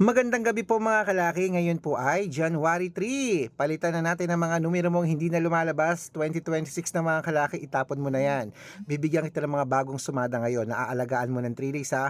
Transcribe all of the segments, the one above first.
Magandang gabi po mga kalaki. Ngayon po ay January 3. Palitan na natin ang mga numero mong hindi na lumalabas. 2026 na mga kalaki, itapon mo na yan. Bibigyan kita ng mga bagong sumada ngayon. Naaalagaan mo ng 3 days ha.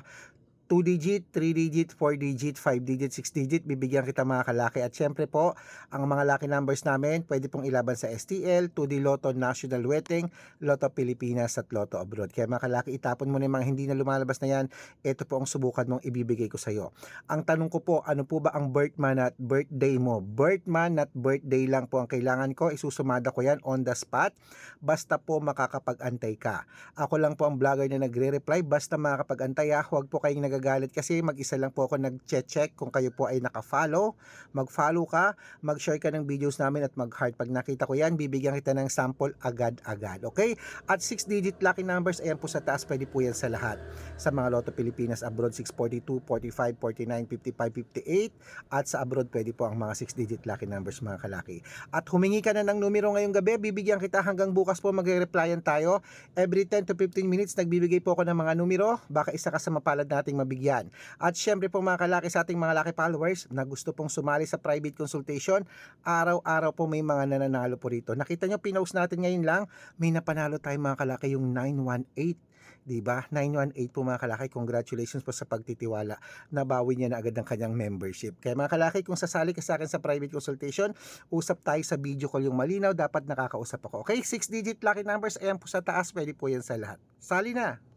2 digit, 3 digit, 4 digit, 5 digit, 6 digit, bibigyan kita mga kalaki. At syempre po, ang mga lucky numbers namin, pwede pong ilaban sa STL, 2D Lotto, National Wedding, Lotto Pilipinas at Lotto Abroad. Kaya mga kalaki, itapon mo na yung mga hindi na lumalabas na yan. Ito po ang subukan mong ibibigay ko sa iyo. Ang tanong ko po, ano po ba ang birth month at birthday mo? Birth month at birthday lang po ang kailangan ko. Isusumada ko yan on the spot. Basta po makakapag-antay ka. Ako lang po ang vlogger na nagre-reply. Basta makakapag-antay ha. Huwag po kayong nagagalit kasi mag-isa lang po ako nag-check kung kayo po ay naka-follow. Mag-follow ka, mag-share ka ng videos namin at mag-heart. Pag nakita ko yan, bibigyan kita ng sample agad-agad. Okay? At 6-digit lucky numbers, ayan po sa taas, pwede po yan sa lahat. Sa mga Lotto Pilipinas Abroad, 642, 45, 49, 55, 58. At sa abroad, pwede po ang mga 6-digit lucky numbers mga kalaki. At humingi ka na ng numero ngayong gabi, bibigyan kita hanggang bukas po magre-replyan tayo. Every 10 to 15 minutes, nagbibigay po ako ng mga numero. Baka isa ka sa mapalad nating mabigyan. At syempre po mga kalaki, sa ating mga laki followers na gusto pong sumali sa private consultation, araw-araw po may mga nananalo po rito. Nakita nyo, pinost natin ngayon lang, may napanalo tayo mga kalaki, yung 918. Diba? 918 po mga kalaki. Congratulations po sa pagtitiwala. Nabawi niya na agad ang kanyang membership. Kaya mga kalaki, kung sasali ka sa akin sa private consultation, usap tayo sa video call yung malinaw. Dapat nakakausap ako. Okay? 6-digit lucky numbers. Ayan po sa taas. Pwede po yan sa lahat. Sali na!